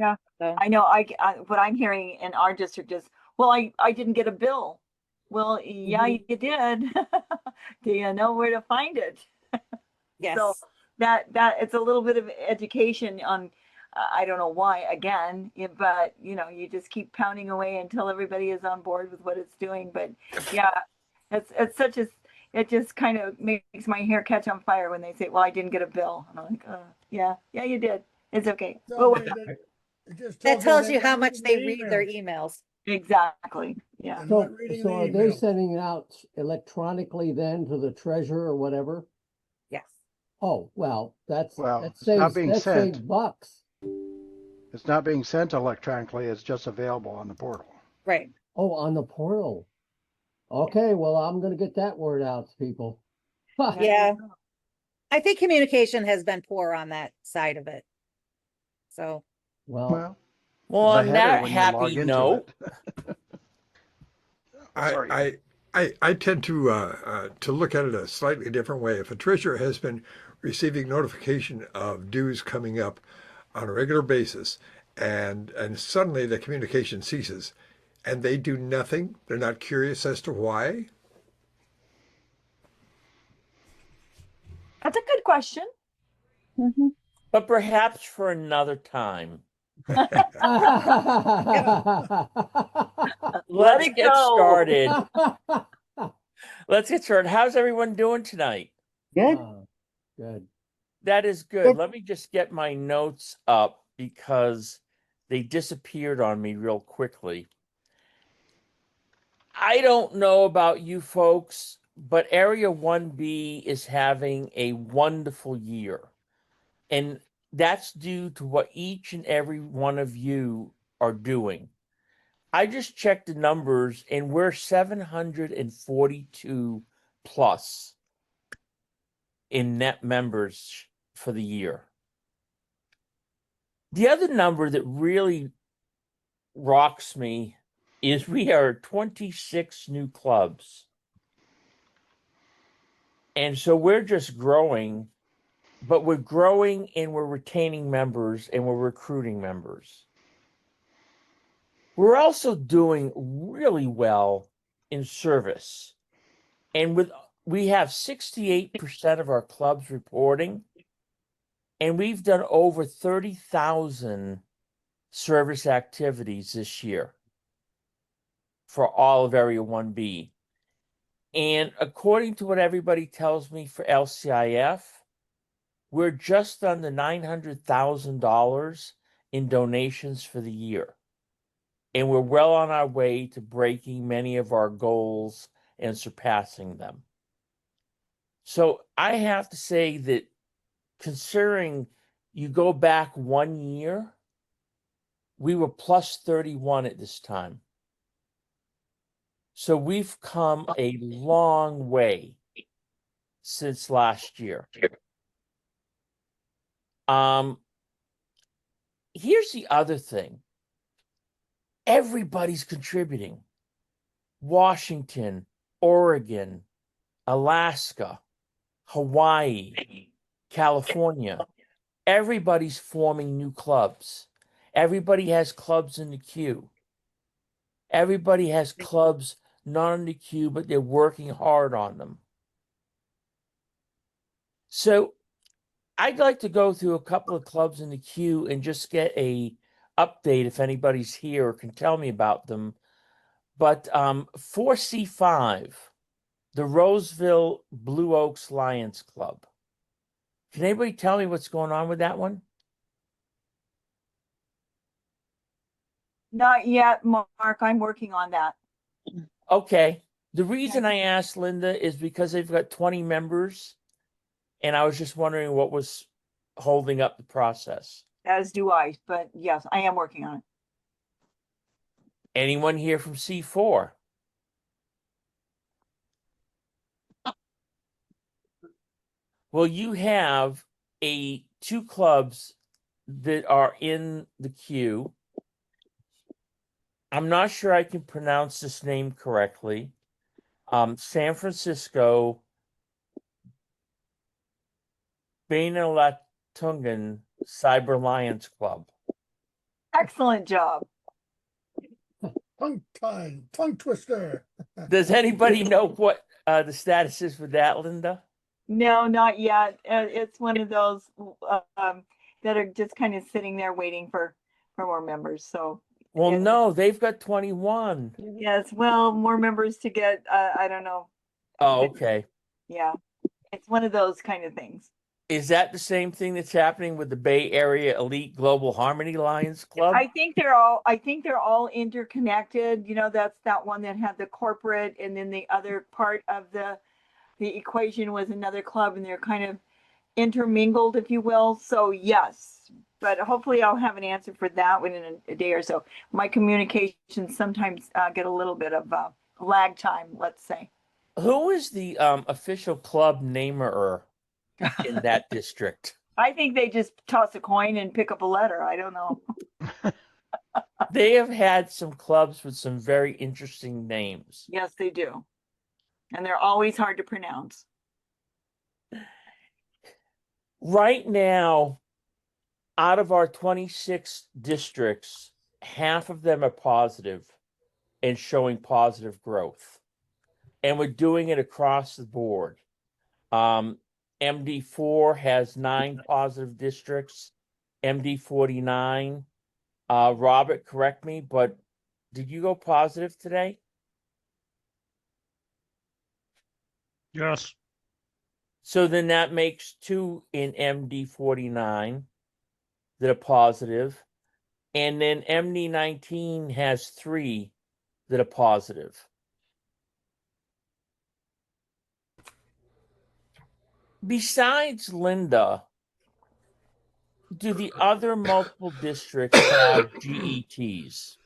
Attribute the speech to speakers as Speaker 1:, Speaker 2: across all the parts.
Speaker 1: Yeah,
Speaker 2: So
Speaker 1: I know. What I'm hearing in our district is, well, I didn't get a bill. Well, yeah,
Speaker 2: mhm.
Speaker 1: you did. Do you know where to find it? So
Speaker 2: Yes.
Speaker 1: that it's a little bit of education on, I don't know why again, but you just keep pounding away until everybody is on board with what it's doing. But yeah, it's such a it just kind of makes my hair catch on fire when they say, "Well, I didn't get a bill," and I'm like, yeah, yeah, you did. It's okay.
Speaker 3: Tells
Speaker 1: Well,
Speaker 3: me that it just
Speaker 2: That
Speaker 3: tells me
Speaker 2: tells
Speaker 3: they're
Speaker 2: you how
Speaker 3: not
Speaker 2: much
Speaker 3: reading
Speaker 2: they
Speaker 3: the
Speaker 2: read their
Speaker 3: emails.
Speaker 2: emails.
Speaker 1: exactly. Yeah.
Speaker 3: They're not
Speaker 4: So,
Speaker 3: reading
Speaker 4: so
Speaker 3: the
Speaker 4: are they
Speaker 3: emails.
Speaker 4: sending it out electronically then to the treasurer or whatever?
Speaker 2: Yes.
Speaker 4: Oh, well,
Speaker 5: Well, it's not being
Speaker 4: that saves
Speaker 5: sent.
Speaker 4: bucks.
Speaker 5: It's not being sent electronically. It's just available on the portal.
Speaker 2: Right.
Speaker 4: Oh, on the portal. Okay, well, I'm gonna get that word out to people. Ha,
Speaker 2: Yeah. I think communication has been poor on that side of it. So,
Speaker 4: well,
Speaker 6: Well,
Speaker 5: There's a
Speaker 6: on
Speaker 5: header
Speaker 6: that
Speaker 5: when you log
Speaker 6: happy
Speaker 5: into
Speaker 6: note,
Speaker 5: it.
Speaker 7: I,
Speaker 5: Sorry.
Speaker 7: I tend to look at it a slightly different way. If a treasurer has been receiving notification of dues coming up on a regular basis, and suddenly the communication ceases, and they do nothing, they're not curious as to why.
Speaker 1: That's a good question.
Speaker 6: but perhaps for another time.
Speaker 1: Let
Speaker 6: Let's
Speaker 1: it
Speaker 6: get
Speaker 1: go.
Speaker 6: started. Let's get started. How's everyone doing tonight?
Speaker 2: good.
Speaker 4: Good.
Speaker 6: That is good. Let me just get my notes up because they disappeared on me real quickly. I don't know about you folks, but Area 1B is having a wonderful year. And that's due to what each and every one of you are doing. I just checked the numbers and we're 742 plus in net members for the year. The other number that really rocks me is we are 26 new clubs. And so we're just growing, but we're growing and we're retaining members and we're recruiting members. We're also doing really well in service. And we have 68% of our clubs reporting, and we've done over 30,000 service activities this year for all of Area 1B. And according to what everybody tells me for LCIF, we're just under $900,000 in donations for the year. And we're well on our way to breaking many of our goals and surpassing them. So I have to say that considering you go back 1 year, we were plus 31 at this time. So we've come a long way since last year. Here's the other thing. Everybody's contributing. Washington, Oregon, Alaska, Hawaii, California. Everybody's forming new clubs. Everybody has clubs in the queue. Everybody has clubs not in the queue, but they're working hard on them. So I'd like to go through a couple of clubs in the queue and just get a update if anybody's here or can tell me about them. But 4C5, the Roseville Blue Oaks Lions Club. Can anybody tell me what's going on with that one?
Speaker 1: Not yet, Mark. I'm working on that.
Speaker 6: Okay. The reason I asked Linda is because they've got 20 members, and I was just wondering what was holding up the process.
Speaker 1: As do I, but yes, I am working on it.
Speaker 6: Anyone here from C4? Well, you have two clubs that are in the queue. I'm not sure I can pronounce this name correctly. San Francisco Bainalatungan Cyber Lions Club.
Speaker 1: Excellent job.
Speaker 3: Tongue twister.
Speaker 6: Does anybody know what the status is for that, Linda?
Speaker 1: No, not yet. It's one of those that are just kind of sitting there waiting for more members. So
Speaker 6: Well,
Speaker 1: Yeah.
Speaker 6: no, they've got 21.
Speaker 1: yes, well, more members to get. I don't know.
Speaker 6: Oh, okay.
Speaker 1: Yeah, it's one of those kind of things.
Speaker 6: Is that the same thing that's happening with the Bay Area Elite Global Harmony Lions Club?
Speaker 1: I think they're all interconnected. You know, that's that one that had the corporate, and then the other part of the equation was another club, and they're kind of intermingled, if you will. So yes, but hopefully I'll have an answer for that within a day or so. My communications sometimes get a little bit of lag time, let's say.
Speaker 6: Who is the official club namer in that district?
Speaker 1: I think they just toss a coin and pick up a letter. I don't know.
Speaker 6: They have had some clubs with some very interesting names.
Speaker 1: Yes, they do. And they're always hard to pronounce.
Speaker 6: Right now, out of our 26 districts, half of them are positive and showing positive growth. And we're doing it across the board. MD4 has 9 positive districts, MD49. Robert, correct me, but did you go positive today?
Speaker 3: Yes.
Speaker 6: So then that makes 2 in MD49 that are positive. And then MD19 has 3 that are positive. Besides Linda, do the other multiple districts have GETs?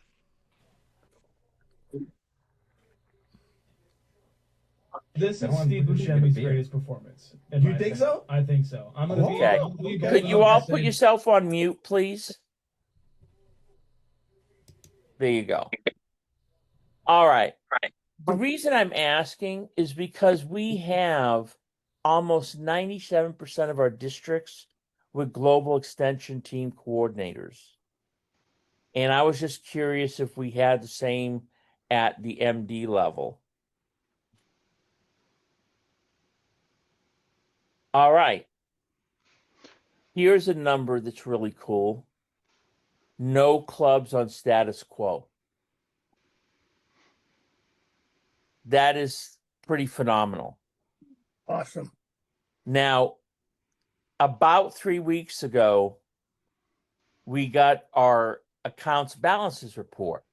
Speaker 8: This is Steve Buscemi's greatest performance.
Speaker 9: You think so?
Speaker 8: I think so. I'm gonna be.
Speaker 6: Okay.
Speaker 8: I'm gonna be
Speaker 6: Could you all put yourself on mute, please? There you go. All right. The reason I'm asking is because we have almost 97% of our districts with global extension team coordinators. And I was just curious if we had the same at the MD level. All right. Here's a number that's really cool. No clubs on status quo. That is pretty phenomenal.
Speaker 3: Awesome.
Speaker 6: Now, about 3 weeks ago, we got our accounts balances report.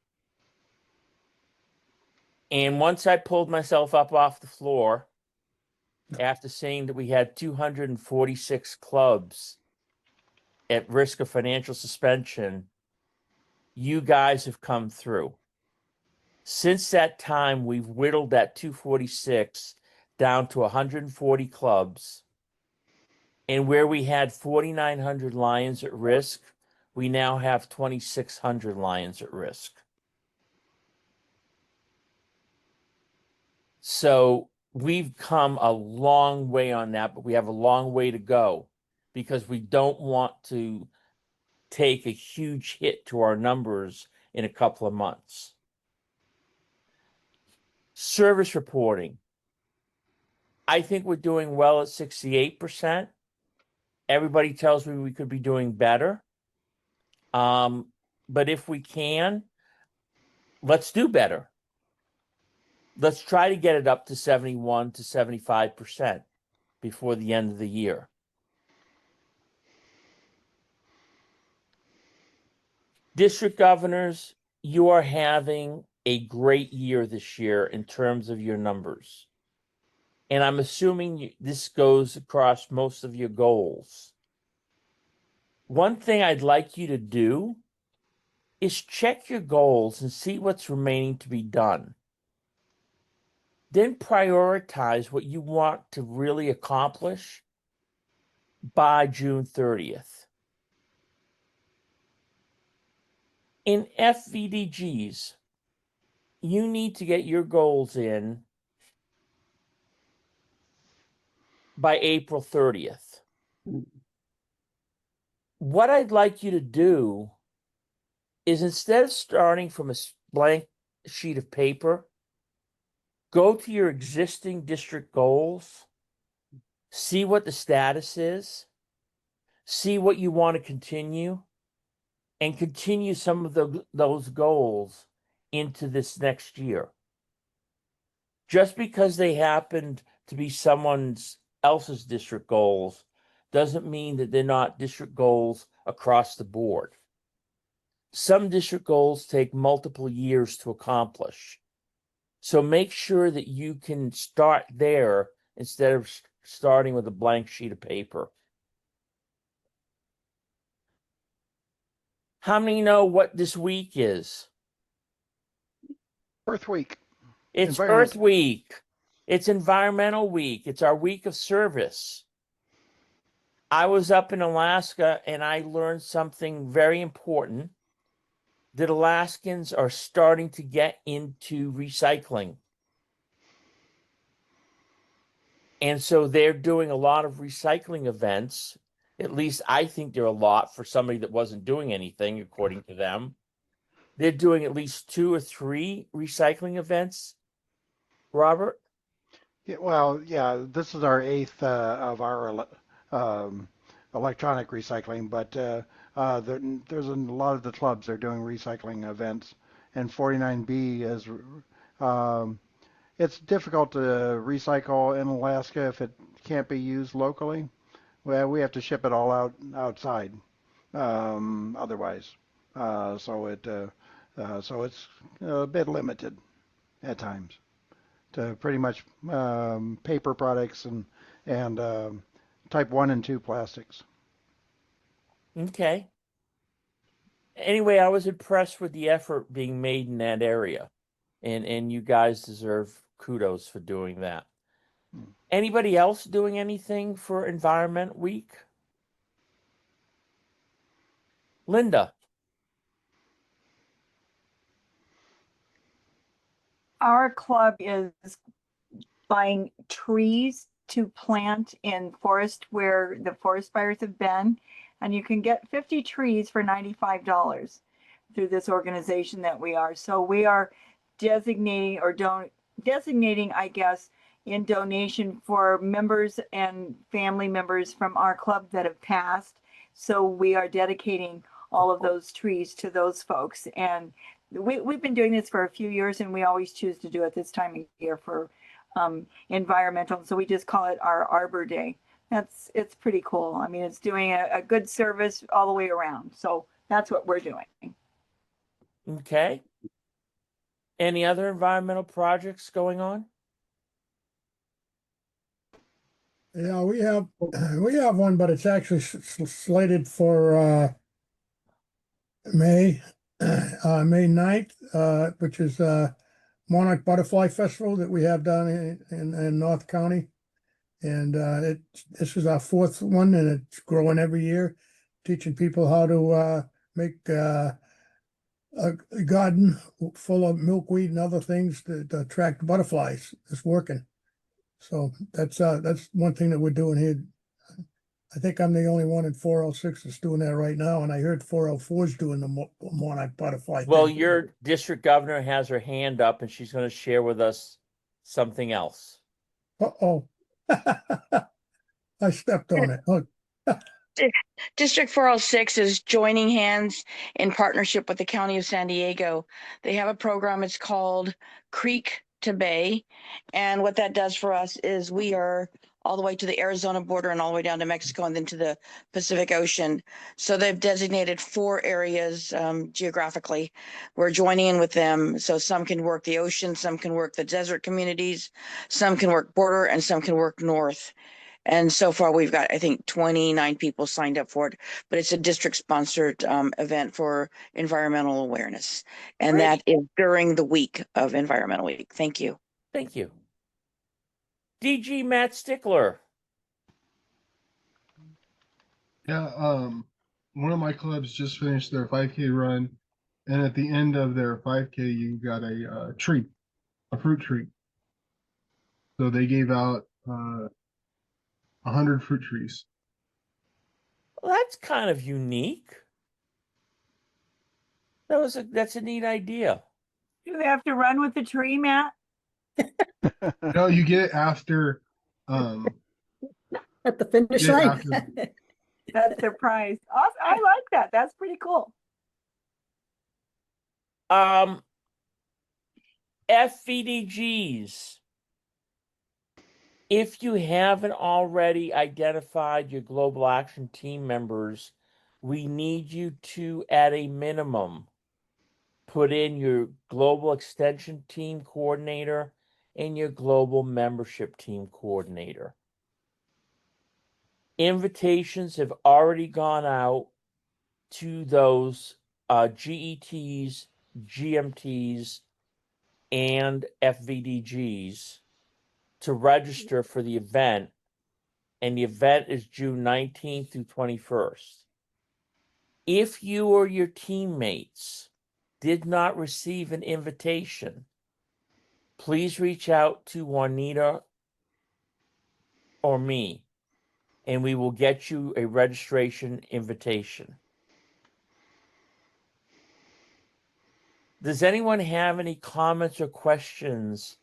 Speaker 6: And once I pulled myself up off the floor, after seeing that we had 246 clubs at risk of financial suspension, you guys have come through. Since that time, we've whittled that 246 down to 140 clubs. And where we had 4,900 Lions at risk, we now have 2,600 Lions at risk. So we've come a long way on that, but we have a long way to go because we don't want to take a huge hit to our numbers in a couple of months. Service reporting. I think we're doing well at 68%. Everybody tells me we could be doing better. But if we can, let's do better. Let's try to get it up to 71 to 75% before the end of the year. District governors, you are having a great year this year in terms of your numbers. And I'm assuming this goes across most of your goals. One thing I'd like you to do is check your goals and see what's remaining to be done. Then prioritize what you want to really accomplish by June 30th. In FVDGs, you need to get your goals in by April 30th. What I'd like you to do is instead of starting from a blank sheet of paper, go to your existing district goals, see what the status is, see what you want to continue, and continue some of those goals into this next year. Just because they happened to be someone else's district goals doesn't mean that they're not district goals across the board. Some district goals take multiple years to accomplish. So make sure that you can start there instead of starting with a blank sheet of paper. How many know what this week is?
Speaker 5: Earth Week.
Speaker 6: It's
Speaker 5: Environment.
Speaker 6: Earth Week. It's Environmental Week. It's our week of service. I was up in Alaska and I learned something very important, that Alaskans are starting to get into recycling. And so they're doing a lot of recycling events. At least I think there are a lot for somebody that wasn't doing anything, according to them. They're doing at least 2 or 3 recycling events. Robert?
Speaker 5: Yeah, well, yeah, this is our 8th of our electronic recycling, but there's a lot of the clubs are doing recycling events, and 49B is. It's difficult to recycle in Alaska if it can't be used locally. Well, we have to ship it all outside, otherwise. So it's a bit limited at times to pretty much paper products and type 1 and 2 plastics.
Speaker 6: Okay. Anyway, I was impressed with the effort being made in that area. And you guys deserve kudos for doing that. Anybody else doing anything for Environment Week? Linda.
Speaker 1: Our club is buying trees to plant in forest where the forest fires have been. And you can get 50 trees for $95 through this organization that we are. So we are designating designating, I guess, in donation for members and family members from our club that have passed. So we are dedicating all of those trees to those folks. And we've been doing this for a few years, and we always choose to do it this time of year for environmental. So we just call it our Arbor Day. It's pretty cool. I mean, it's doing a good service all the way around. So that's what we're doing.
Speaker 6: Okay. Any other environmental projects going on?
Speaker 3: Yeah, we have one, but it's actually slated for May 9th, which is Monarch Butterfly Festival that we have down in North County. And this is our 4th one, and it's growing every year, teaching people how to make a garden full of milkweed and other things to attract butterflies. It's working. So that's one thing that we're doing here. I think I'm the only one in 406 that's doing that right now, and I heard 404 is doing the Monarch Butterfly
Speaker 6: Well,
Speaker 3: thing.
Speaker 6: your district governor has her hand up, and she's going to share with us something else.
Speaker 3: Uh-oh. I stepped on it. Look.
Speaker 9: District 406 is joining hands in partnership with the County of San Diego. They have a program, it's called Creek to Bay. And what that does for us is we are all the way to the Arizona border and all the way down to Mexico and then to the Pacific Ocean. So they've designated 4 areas geographically. We're joining in with them. So some can work the ocean, some can work the desert communities, some can work border, and some can work north. And so far, we've got, I think, 29 people signed up for it, but it's a district-sponsored event for environmental awareness. And
Speaker 6: Great.
Speaker 9: that is during the week of Environmental Week. Thank you.
Speaker 6: Thank you. DG Matt Stickler.
Speaker 10: Yeah, one of my clubs just finished their 5K run, and at the end of their 5K, you got a treat, a fruit treat. So they gave out 100 fruit trees.
Speaker 6: Well, that's kind of unique. That's a neat idea.
Speaker 1: Do they have to run with the tree, Matt?
Speaker 10: No, you get it after,
Speaker 2: At the finish
Speaker 10: Yeah,
Speaker 2: line.
Speaker 10: after-
Speaker 1: That's their prize. Awesome. I like that. That's pretty cool.
Speaker 6: FVDGs. If you haven't already identified your global action team members, we need you to, at a minimum, put in your global extension team coordinator and your global membership team coordinator. Invitations have already gone out to those GETs, GMTs, and FVDGs to register for the event, and the event is June 19th through 21st. If you or your teammates did not receive an invitation, please reach out to Juanita or me, and we will get you a registration invitation. Does anyone have any comments or questions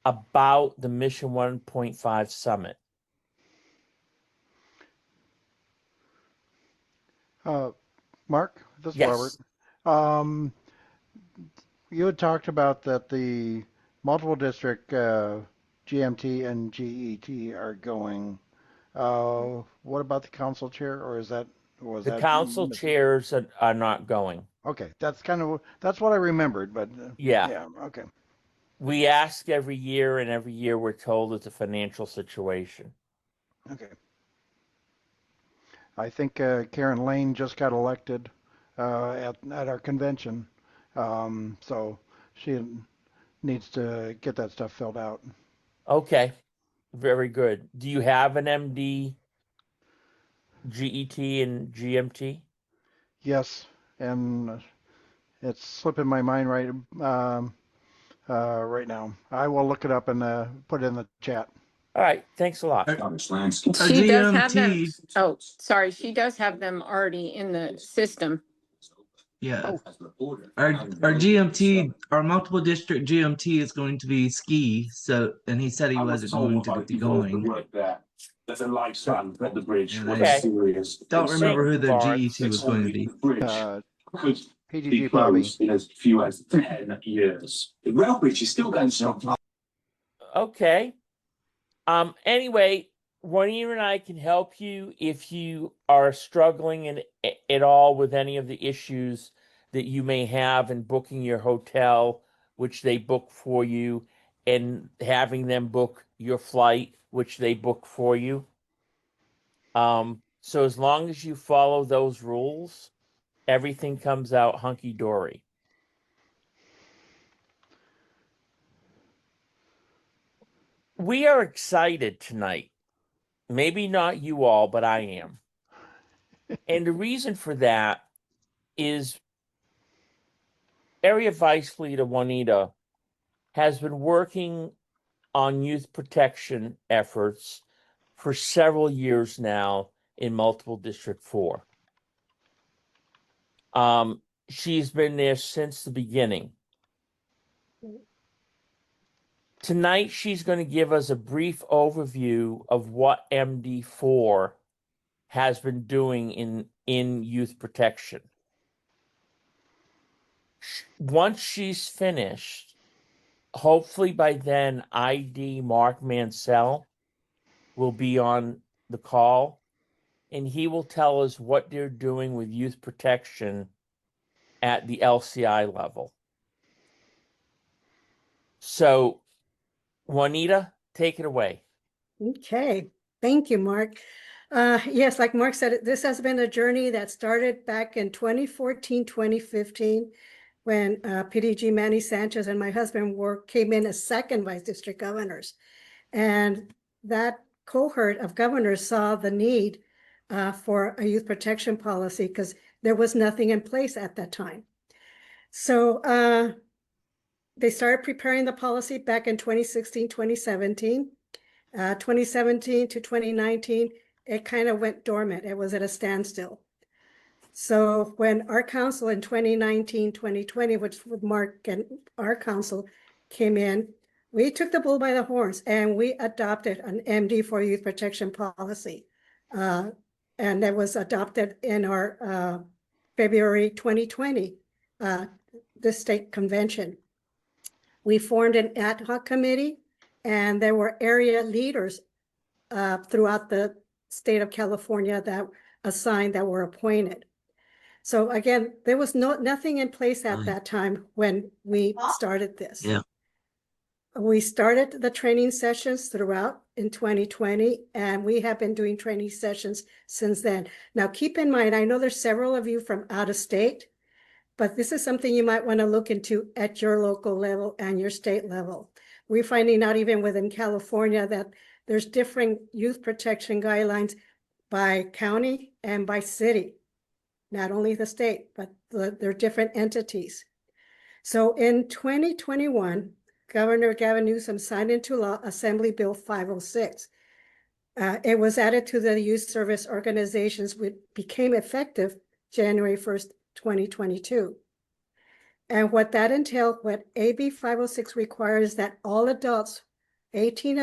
Speaker 6: about the Mission 1.5 Summit?
Speaker 5: Mark, this is
Speaker 6: Yes.
Speaker 5: Robert. You had talked about that the multiple district GMT and GET are going. What about the council chair, or was
Speaker 6: The
Speaker 5: that
Speaker 6: council
Speaker 5: missing?
Speaker 6: chairs are not going.
Speaker 5: Okay, that's what I remembered, but
Speaker 6: Yeah.
Speaker 5: okay.
Speaker 6: We ask every year, and every year we're told it's a financial situation.
Speaker 5: Okay. I think Karen Lane just got elected at our convention, so she needs to get that stuff filled out.
Speaker 6: Okay, very good. Do you have an MD, GET, and GMT?
Speaker 5: Yes, and it's slipping my mind right right now. I will look it up and put it in the chat.
Speaker 6: All right, thanks a lot.
Speaker 11: She does have them. Oh, sorry. She does have them already in the system.
Speaker 8: Yeah. Our GMT, our multiple district GMT is going to be ski. So, and he said he wasn't going to be going.
Speaker 12: There's a lifespan of the bridge
Speaker 8: And
Speaker 12: with
Speaker 8: I
Speaker 12: a serious.
Speaker 8: don't remember who the
Speaker 6: Lawrence.
Speaker 8: GET was going to be.
Speaker 12: Could
Speaker 5: PGG
Speaker 12: be
Speaker 5: Bobby.
Speaker 12: closed in as few as 10 years. The rail bridge is still going strong.
Speaker 6: Okay. Anyway, Juanita and I can help you if you are struggling at all with any of the issues that you may have in booking your hotel, which they book for you, and having them book your flight, which they book for you. So as long as you follow those rules, everything comes out hunky-dory. We are excited tonight. Maybe not you all, but I am. And the reason for that is Area Vice Leader Juanita has been working on youth protection efforts for several years now in multiple District 4. She's been there since the beginning. Tonight, she's going to give us a brief overview of what MD4 has been doing in youth protection. Once she's finished, hopefully by then, ID Mark Mansell will be on the call, and he will tell us what they're doing with youth protection at the LCI level. So, Juanita, take it away.
Speaker 13: Okay, thank you, Mark. Yes, like Mark said, this has been a journey that started back in 2014, 2015, when PDG Manny Sanchez and my husband came in as second vice district governors. And that cohort of governors saw the need for a youth protection policy because there was nothing in place at that time. So they started preparing the policy back in 2016, 2017. 2017 to 2019, it kind of went dormant. It was at a standstill. So when our council in 2019, 2020, which was Mark and our council came in, we took the bull by the horns and we adopted an MD for youth protection policy. And that was adopted in our February 2020, the state convention. We formed an ad hoc committee and there were area leaders throughout the state of California that assigned that were appointed. So again, there was nothing in place at that time when we started this.
Speaker 8: Yeah.
Speaker 13: We started the training sessions throughout in 2020, and we have been doing training sessions since then. Now, keep in mind, I know there's several of you from out of state, but this is something you might want to look into at your local level and your state level. We're finding out even within California that there's different youth protection guidelines by county and by city. Not only the state, but they're different entities. So in 2021, Governor Gavin Newsom signed into law Assembly Bill 506. It was added to the youth service organizations, which became effective January 1st, 2022. And what that entailed, what AB 506 requires that all adults 18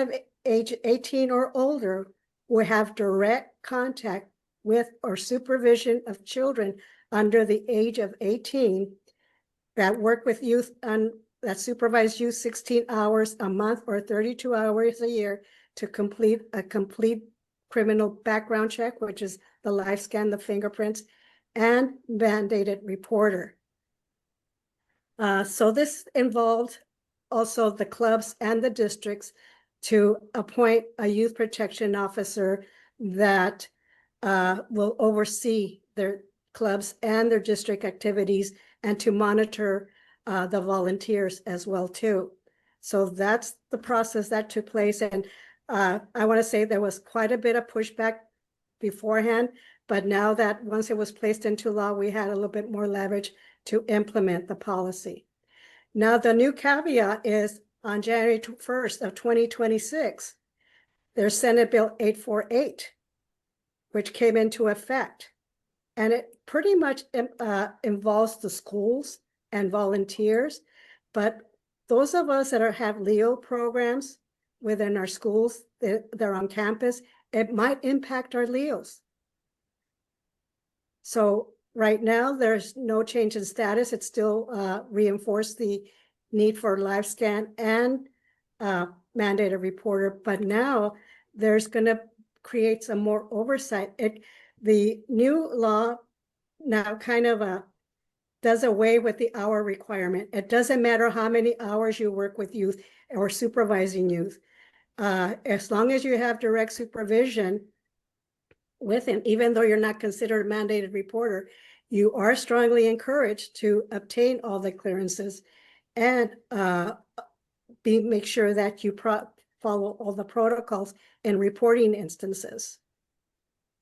Speaker 13: or older will have direct contact with or supervision of children under the age of 18 that work with youth and that supervise youth 16 hours a month or 32 hours a year to complete a complete criminal background check, which is the live scan, the fingerprints, and mandated reporter. So this involved also the clubs and the districts to appoint a youth protection officer that will oversee their clubs and their district activities and to monitor the volunteers as well too. So that's the process that took place. And I want to say there was quite a bit of pushback beforehand, but now that once it was placed into law, we had a little bit more leverage to implement the policy. Now the new caveat is on January 1st of 2026, there's Senate Bill 848, which came into effect. And it pretty much involves the schools and volunteers. But those of us that have LEO programs within our schools, they're on campus, it might impact our LEOs. So right now, there's no change in status. It still reinforced the need for live scan and mandated reporter. But now there's going to create some more oversight. The new law now kind of does away with the hour requirement. It doesn't matter how many hours you work with youth or supervising youth. As long as you have direct supervision with him, even though you're not considered a mandated reporter, you are strongly encouraged to obtain all the clearances and make sure that you follow all the protocols in reporting instances.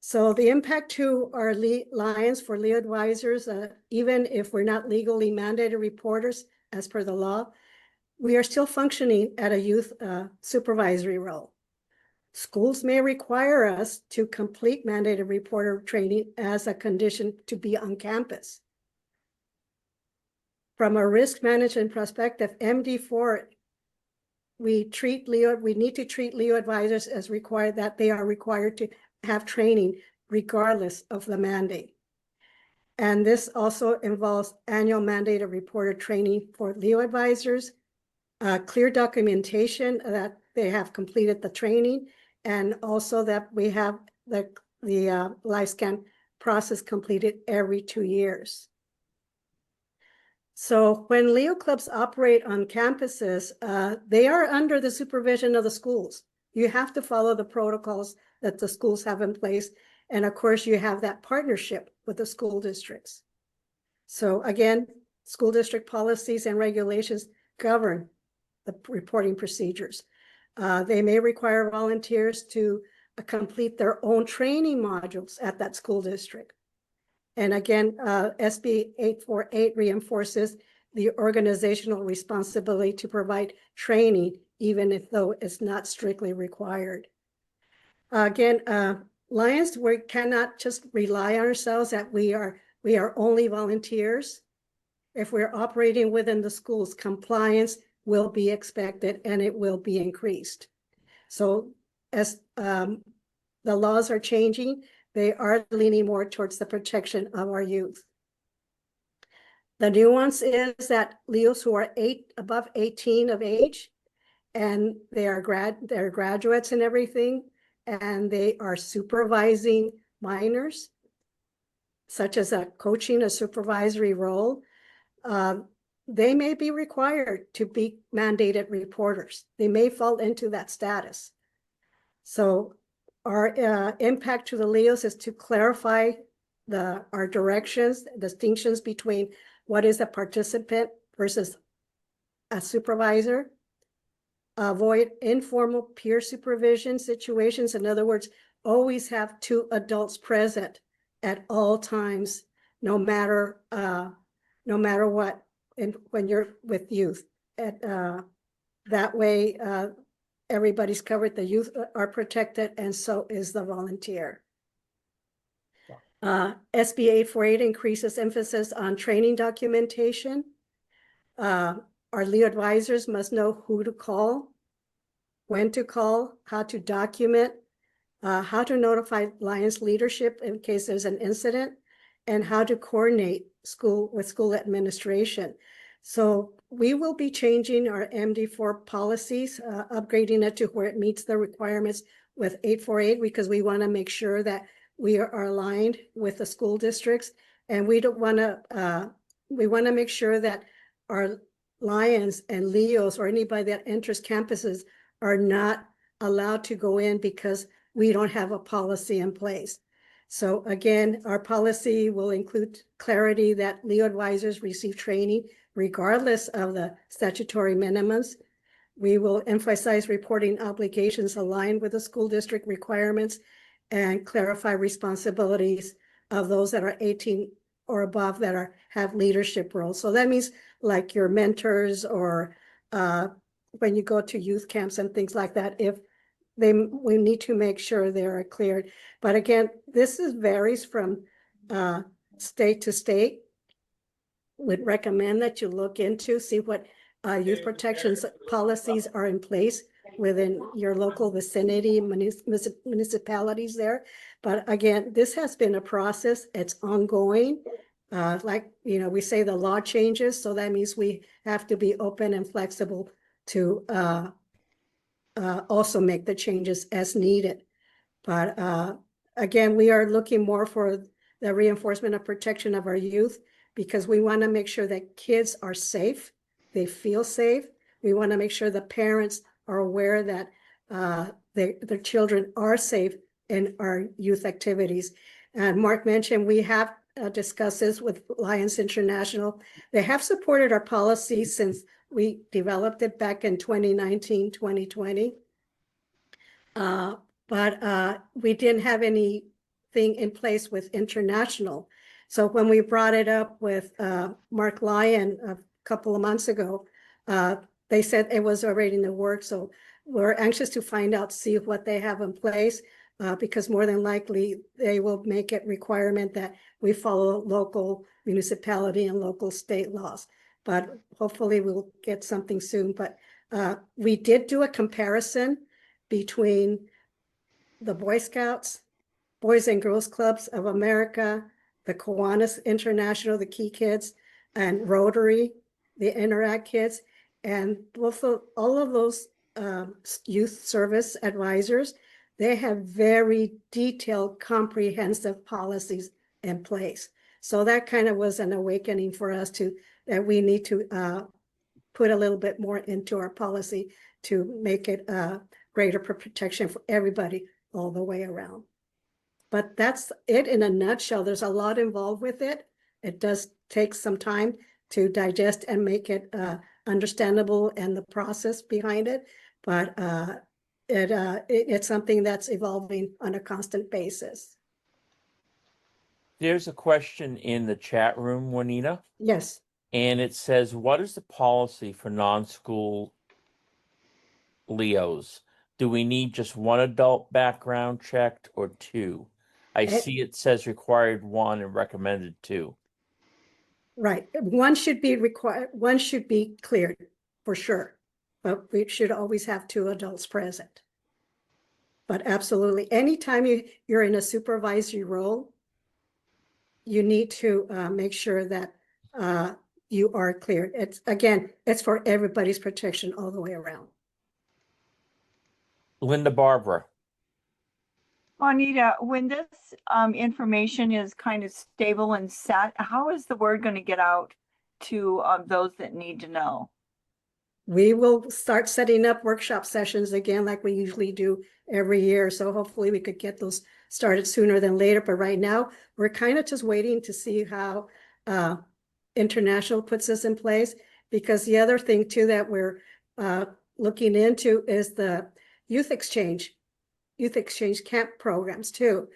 Speaker 13: So the impact to our Lions for LEO advisors, even if we're not legally mandated reporters as per the law, we are still functioning at a youth supervisory role. Schools may require us to complete mandated reporter training as a condition to be on campus. From a risk management perspective, MD4, we need to treat LEO advisors as required, that they are required to have training regardless of the mandate. And this also involves annual mandated reporter training for LEO advisors, clear documentation that they have completed the training, and also that we have the live scan process completed every 2 years. So when LEO clubs operate on campuses, they are under the supervision of the schools. You have to follow the protocols that the schools have in place. And of course, you have that partnership with the school districts. So again, school district policies and regulations govern the reporting procedures. They may require volunteers to complete their own training modules at that school district. And again, SB 848 reinforces the organizational responsibility to provide training, even though it's not strictly required. Again, Lions, we cannot just rely on ourselves that we are we are only volunteers. If we're operating within the schools, compliance will be expected and it will be increased. So as the laws are changing, they are leaning more towards the protection of our youth. The nuance is that Leos who are above 18 of age, and they're graduates and everything, and they are supervising minors, such as a coaching, a supervisory role, they may be required to be mandated reporters. They may fall into that status. So our impact to the Leos is to clarify our directions, distinctions between what is a participant versus a supervisor, avoid informal peer supervision situations. In other words, always have two adults present at all times, no matter what, and when you're with youth. That way, everybody's covered, the youth are protected, and so is the volunteer. SB 848 increases emphasis on training documentation. Our Leo advisors must know who to call, when to call, how to document, how to notify Lions leadership in case there's an incident, and how to coordinate with school administration. So we will be changing our MD4 policies, upgrading it to where it meets the requirements with 848, because we want to make sure that we are aligned with the school districts, and we want to make sure that our Lions and Leos or anybody that enters campuses are not allowed to go in because we don't have a policy in place. So again, our policy will include clarity that Leo advisors receive training regardless of the statutory minimums. We will emphasize reporting obligations aligned with the school district requirements and clarify responsibilities of those that are 18 or above that have leadership roles. So that means like your mentors, or when you go to youth camps and things like that, we need to make sure they are cleared. But again, this varies from state to state. Would recommend that you look into, see what youth protections policies are in place within your local vicinity, municipalities there. But again, this has been a process. It's ongoing. Like, we say the law changes, so that means we have to be open and flexible to also make the changes as needed. But again, we are looking more for the reinforcement of protection of our youth, because we want to make sure that kids are safe, they feel safe. We want to make sure the parents are aware that their children are safe in our youth activities. And Mark mentioned we have discussed this with Lions International. They have supported our policy since we developed it back in 2019, 2020. But we didn't have anything in place with international. So when we brought it up with Mark Lyon a couple of months ago, they said it was already in the works. So we're anxious to find out, see what they have in place, because more than likely they will make it requirement that we follow local municipality and local state laws. But hopefully we'll get something soon. But we did do a comparison between the Boy Scouts, Boys and Girls Clubs of America, the Kiwanis International, the Key Kids, and Rotary, the Interact Kids, and all of those youth service advisors, they have very detailed, comprehensive policies in place. So that kind of was an awakening for us that we need to put a little bit more into our policy to make it greater protection for everybody all the way around. But that's it in a nutshell. There's a lot involved with it. It does take some time to digest and make it understandable and the process behind it. But it's something that's evolving on a constant basis.
Speaker 6: There's a question in the chat room, Juanita.
Speaker 13: Yes.
Speaker 6: And it says, what is the policy for non-school Leos? Do we need just one adult background checked or two? I
Speaker 13: It-
Speaker 6: see it says required 1 and recommended 2.
Speaker 13: Right, one should be required, one should be cleared for sure, but we should always have 2 adults present. But absolutely, anytime you're in a supervisory role, you need to make sure that you are cleared. It's for everybody's protection all the way around.
Speaker 6: Linda Barbara.
Speaker 1: Juanita, when this information is kind of stable and set, how is the word going to get out to those that need to know?
Speaker 13: We will start setting up workshop sessions again, like we usually do every year. So hopefully we could get those started sooner than later. But right now, we're kind of just waiting to see how International puts this in place. Because the other thing too that we're looking into is the youth exchange camp programs too.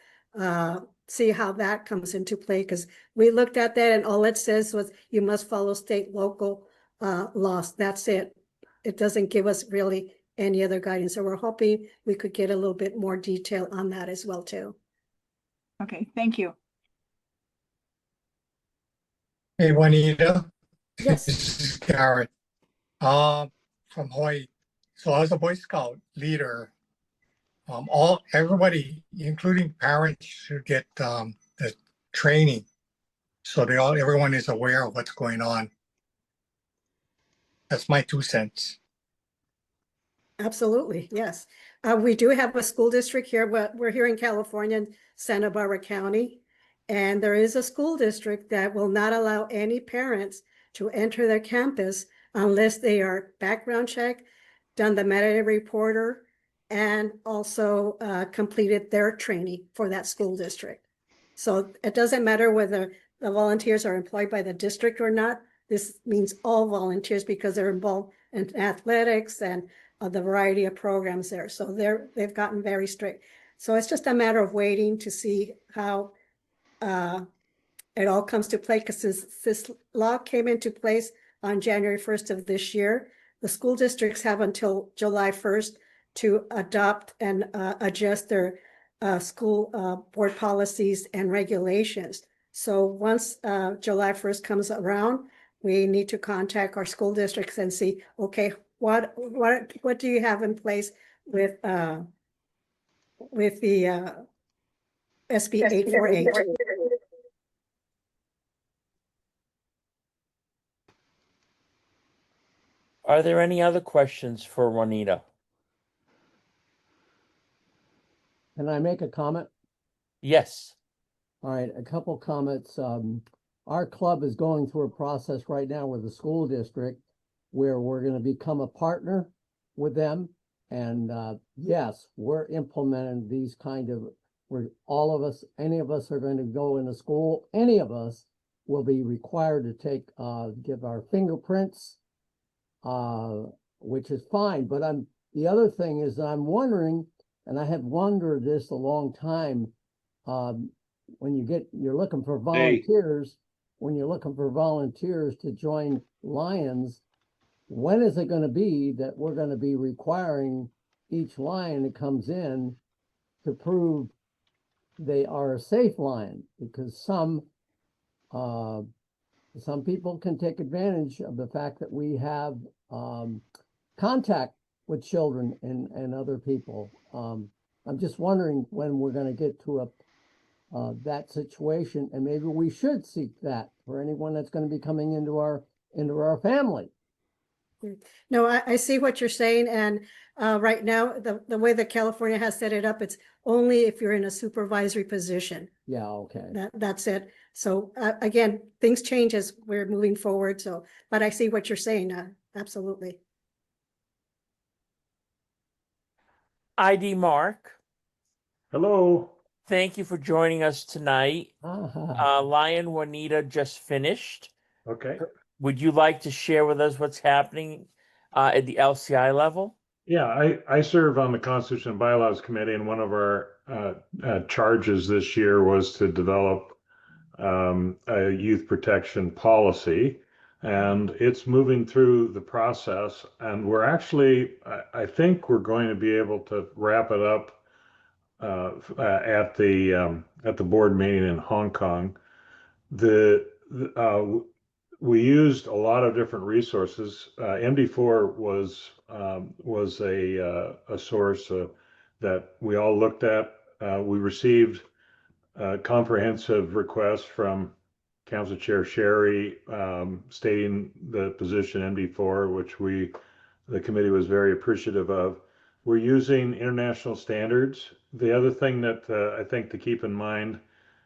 Speaker 13: See how that comes into play, because we looked at that and all it says was you must follow state, local laws. That's it. It doesn't give us really any other guidance. So we're hoping we could get a little bit more detail on that as well too.
Speaker 1: Okay, thank you.
Speaker 14: Hey, Juanita.
Speaker 13: Yes.
Speaker 14: This is Garrett from Hawaii. So as a Boy Scout leader, everybody, including parents, should get the training so everyone is aware of what's going on. That's my 2 cents.
Speaker 13: Absolutely, yes. We do have a school district here, but we're here in California, in Santa Barbara County. And there is a school district that will not allow any parents to enter their campus unless they are background checked, done the metadata reporter, and also completed their training for that school district. So it doesn't matter whether the volunteers are employed by the district or not. This means all volunteers because they're involved in athletics and the variety of programs there. So they've gotten very strict. So it's just a matter of waiting to see how it all comes to play, because this law came into place on January 1st of this year. The school districts have until July 1st to adopt and adjust their school board policies and regulations. So once July 1st comes around, we need to contact our school districts and see, okay, what do you have in place with the SB 848?
Speaker 6: Are there any other questions for Juanita?
Speaker 4: Can I make a comment?
Speaker 6: Yes.
Speaker 4: All right, a couple comments. Our club is going through a process right now with the school district where we're going to become a partner with them. And yes, we're implementing these kind of, where all of us, any of us are going to go into school, any of us will be required to take, give our fingerprints, which is fine. But the other thing is I'm wondering, and I have wondered this a long time, when you're looking for volunteers, when you're looking for volunteers to join Lions, when is it going to be that we're going to be requiring each lion that comes in to prove they are a safe lion? Because some people can take advantage of the fact that we have contact with children and other people. I'm just wondering when we're going to get to that situation, and maybe we should seek that for anyone that's going to be coming into our family.
Speaker 13: No, I see what you're saying. And right now, the way that California has set it up, it's only if you're in a supervisory position.
Speaker 4: Yeah, okay.
Speaker 13: That's it. So again, things change as we're moving forward. So, but I see what you're saying. Absolutely.
Speaker 6: ID Mark.
Speaker 15: Hello.
Speaker 6: Thank you for joining us tonight. Lion Juanita just finished.
Speaker 15: Okay.
Speaker 6: Would you like to share with us what's happening at the LCI level?
Speaker 15: Yeah, I serve on the Constitution and Bylaws Committee, and one of our charges this year was to develop a youth protection policy, and it's moving through the process, and we're actually, I think we're going to be able to wrap it up at the board meeting in Hong Kong. We used a lot of different resources. MD4 was a source that we all looked at. We received a comprehensive request from Council Chair Sherry stating the position MD4, which the committee was very appreciative of. We're using international standards. The other thing that I think to keep in mind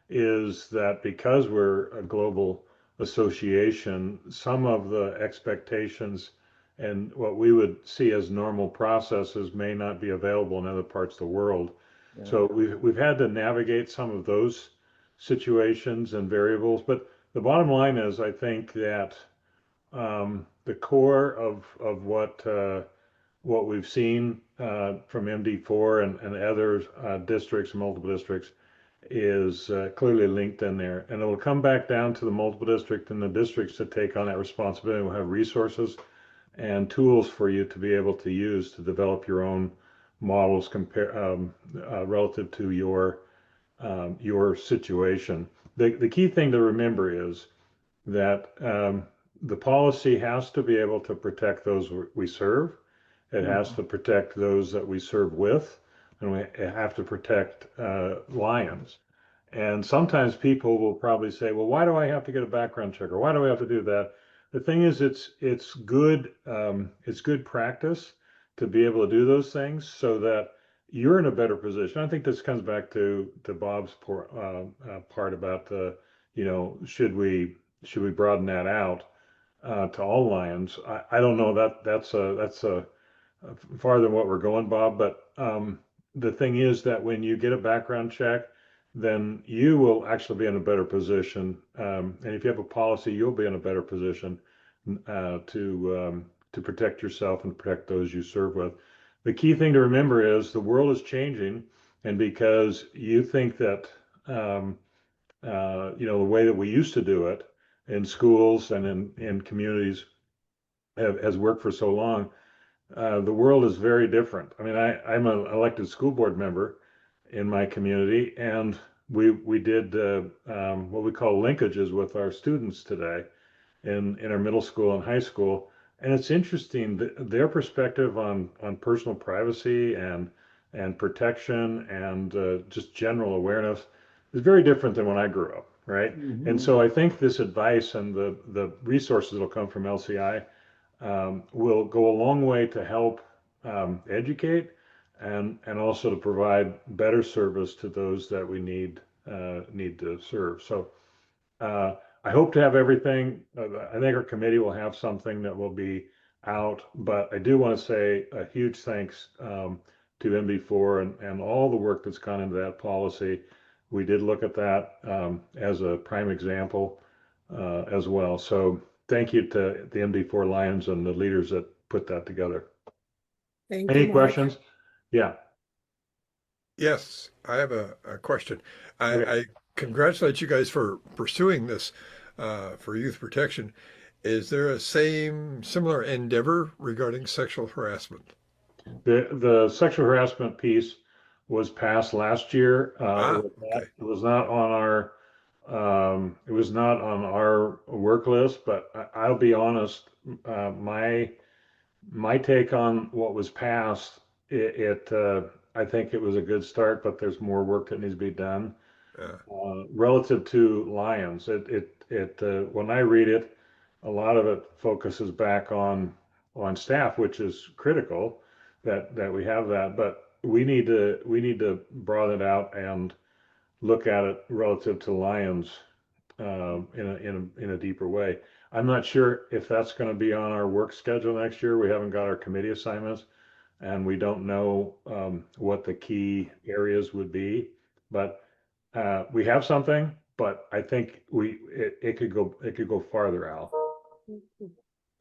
Speaker 15: is that because we're a global association, some of the expectations and what we would see as normal processes may not be available in other parts of the world.
Speaker 4: Yeah.
Speaker 15: So we've had to navigate some of those situations and variables. But the bottom line is, I think that the core of what we've seen from MD4 and other districts, multiple districts, is clearly linked in there. And it will come back down to the multiple district and the districts to take on that responsibility. We'll have resources and tools for you to be able to use to develop your own models relative to your situation. The key thing to remember is that the policy has to be able to protect those we serve. It has to protect those that we serve with, and we have to protect lions. And sometimes people will probably say, well, why do I have to get a background check, or why do I have to do that? The thing is, it's good practice to be able to do those things so that you're in a better position. I think this comes back to Bob's part about should we broaden that out to all lions? I don't know, that's farther than what we're going, Bob. But the thing is that when you get a background check, then you will actually be in a better position. And if you have a policy, you'll be in a better position to protect yourself and protect those you serve with. The key thing to remember is the world is changing, and because you think that the way that we used to do it in schools and in communities has worked for so long, the world is very different. I mean, I'm an elected school board member in my community, and we did what we call linkages with our students today in our middle school and high school. And it's interesting, their perspective on personal privacy and protection and just general awareness is very different than when I grew up, right? And so I think this advice and the resources that will come from LCI will go a long way to help educate and also to provide better service to those that we need to serve. So I hope to have everything. I think our committee will have something that will be out, but I do want to say a huge thanks to MB4 and all the work that's gone into that policy. We did look at that as a prime example as well. So thank you to the MD4 Lions and the leaders that put that together.
Speaker 13: Thank
Speaker 15: Any
Speaker 13: you, Mark.
Speaker 15: questions? Yeah.
Speaker 7: Yes, I have a question.
Speaker 15: Okay.
Speaker 7: I congratulate you guys for pursuing this for youth protection. Is there a similar endeavor regarding sexual harassment?
Speaker 15: The sexual harassment piece was passed last year.
Speaker 7: Okay.
Speaker 15: It was not on our work list, but I'll be honest, my take on what was passed, I think it was a good start, but there's more work that needs to be done. Relative to lions, when I read it, a lot of it focuses back on staff, which is critical that we have that, but we need to broaden it out and look at it relative to lions in a deeper way. I'm not sure if that's going to be on our work schedule next year. We haven't got our committee assignments, and we don't know what the key areas would be, but we have something. But I think it could go farther, Al.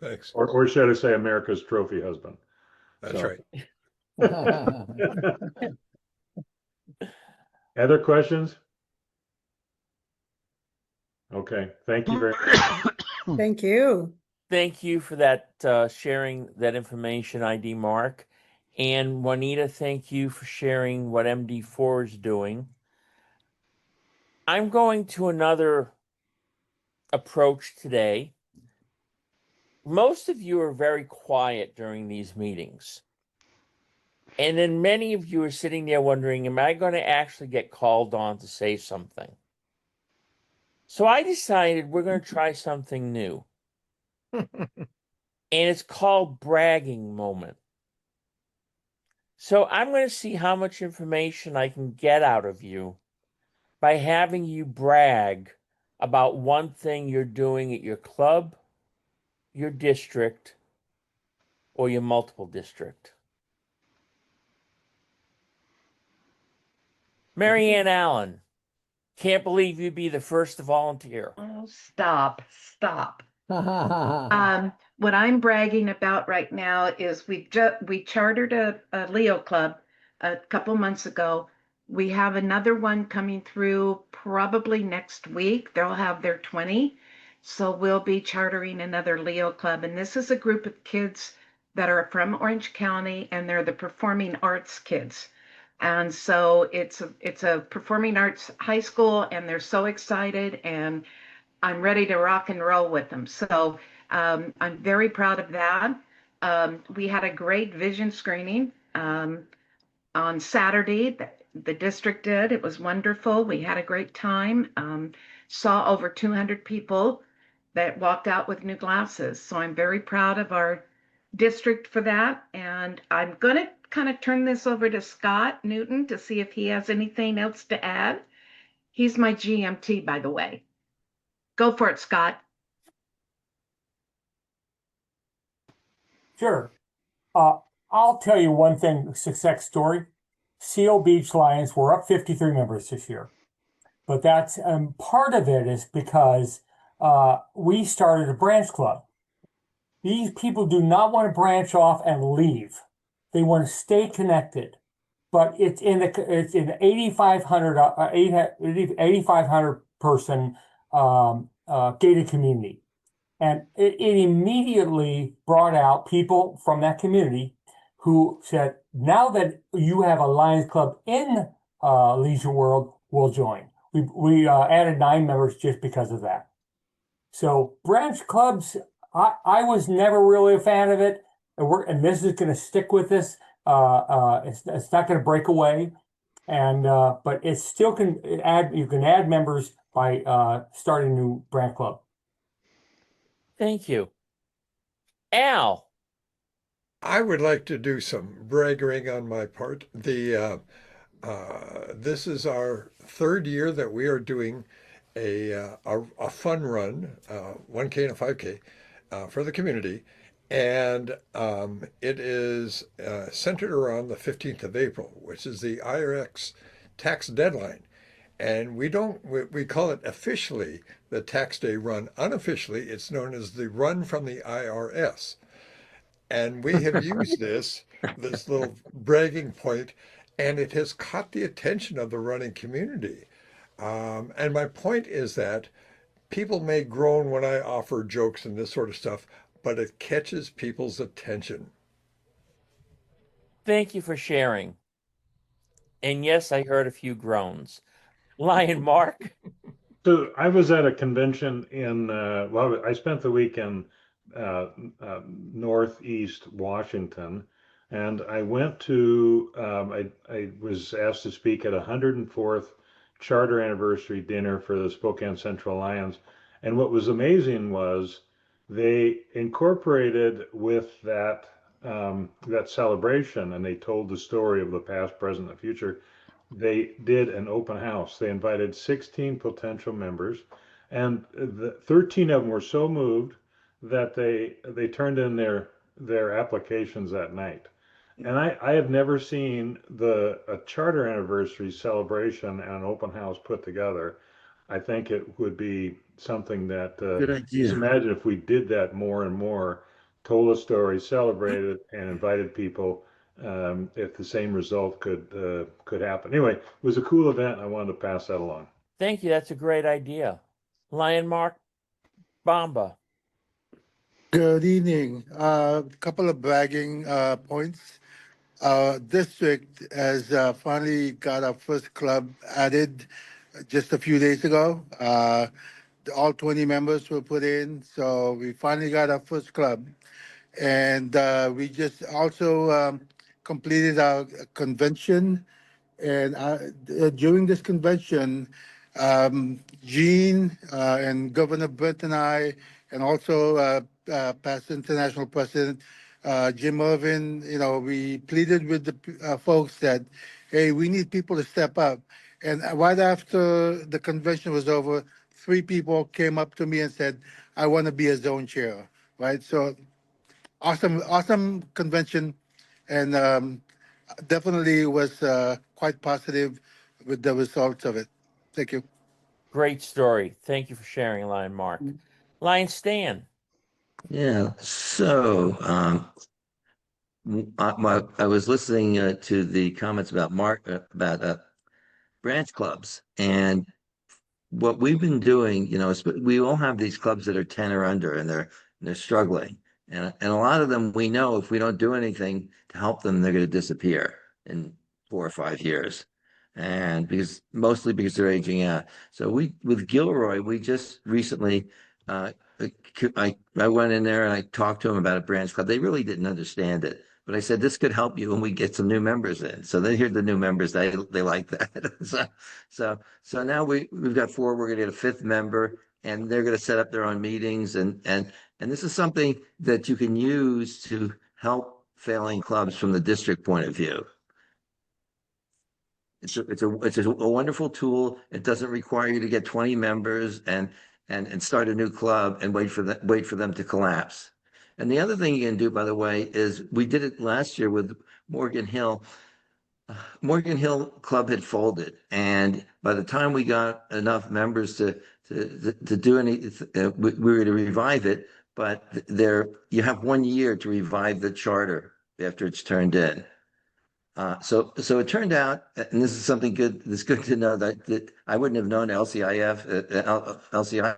Speaker 7: Thanks.
Speaker 15: Or should I say America's trophy husband?
Speaker 7: That's right.
Speaker 15: Other questions? Okay, thank you very much.
Speaker 13: Thank you.
Speaker 6: Thank you for that sharing that information, ID Mark. And Juanita, thank you for sharing what MD4 is doing. I'm going to another approach today. Most of you are very quiet during these meetings. And then many of you are sitting there wondering, am I going to actually get called on to say something? So I decided we're going to try something new. And it's called bragging moment. So I'm going to see how much information I can get out of you by having you brag about one thing you're doing at your club, your district, or your multiple district. Mary Ann Allen, can't believe you'd be the first to volunteer.
Speaker 16: Oh, stop. What I'm bragging about right now is we chartered a Leo club a couple months ago. We have another one coming through probably next week. They'll have their 20. So we'll be chartering another Leo club. And this is a group of kids that are from Orange County, and they're the performing arts kids. And so it's a performing arts high school, and they're so excited, and I'm ready to rock and roll with them. So I'm very proud of that. We had a great vision screening on Saturday. The district did. It was wonderful. We had a great time. Saw over 200 people that walked out with new glasses. So I'm very proud of our district for that. And I'm going to kind of turn this over to Scott Newton to see if he has anything else to add. He's my GMT, by the way. Go for it, Scott.
Speaker 17: Sure. I'll tell you one thing, success story. Seal Beach Lions were up 53 members this year. But that's part of it is because we started a branch club. These people do not want to branch off and leave. They want to stay connected. But it's in the 8,500 person gated community. And it immediately brought out people from that community who said, now that you have a Lions Club in Leisure World, we'll join. We added 9 members just because of that. So branch clubs, I was never really a fan of it. And this is going to stick with this. It's not going to break away. And but it still can add, you can add members by starting a new branch club.
Speaker 6: Thank you. Al.
Speaker 7: I would like to do some bragging on my part. This is our 3rd year that we are doing a fun run, 1K and a 5K for the community. And it is centered around the 15th of April, which is the IRS tax deadline. And we call it officially the tax day run. Unofficially, it's known as the run from the IRS. And we have used this little bragging point, and it has caught the attention of the running community. And my point is that people may groan when I offer jokes and this sort of stuff, but it catches people's attention.
Speaker 6: Thank you for sharing. And yes, I heard a few groans. Lion Mark.
Speaker 15: So I was at a convention in, well, I spent the week in Northeast Washington, and I went to, I was asked to speak at 104th Charter Anniversary Dinner for the Spokane Central Lions. And what was amazing was they incorporated with that that celebration, and they told the story of the past, present, and future. They did an open house. They invited 16 potential members, and 13 of them were so moved that they turned in their applications that night. And I have never seen a charter anniversary celebration and an open house put together. I think it would be something that
Speaker 18: Good idea.
Speaker 15: just imagine if we did that more and more, told a story, celebrated, and invited people. If the same result could happen. Anyway, it was a cool event. I wanted to pass that along.
Speaker 6: Thank you. That's a great idea. Lion Mark Bamba.
Speaker 18: Good evening. A couple of bragging points. our district has finally got our first club added just a few days ago. All 20 members were put in, so we finally got our first club. And we just also completed our convention. And during this convention, Gene and Governor Brent and I, and also past international president Jim Irvin, we pleaded with the folks that, hey, we need people to step up. And right after the convention was over, 3 people came up to me and said, I want to be a zone chair, right? So awesome convention, and definitely was quite positive with the results of it. Thank you.
Speaker 6: Great story. Thank you for sharing, Lion Mark. Lion Stan.
Speaker 19: Yeah. So I was listening to the comments about about branch clubs, and what we've been doing. We all have these clubs that are 10 or under, and they're struggling, and a lot of them, we know if we don't do anything to help them, they're going to disappear in 4 or 5 years, and mostly because they're aging out. So with Gilroy, we just recently. I went in there and I talked to them about a branch club. They really didn't understand it, but I said this could help you when we get some new members in. So they hear the new members, they like that. So now we've got 4. We're going to get a 5th member, and they're going to set up their own meetings, and this is something that you can use to help failing clubs from the district point of view. It's a wonderful tool. It doesn't require you to get 20 members and start a new club and wait for them to collapse. And the other thing you can do, by the way, is we did it last year with Morgan Hill. Morgan Hill Club had folded, and by the time we got enough members to do anything, we were to revive it. But you have 1 year to revive the charter after it's turned in. So it turned out, and this is something good. It's good to know that I wouldn't have known LCI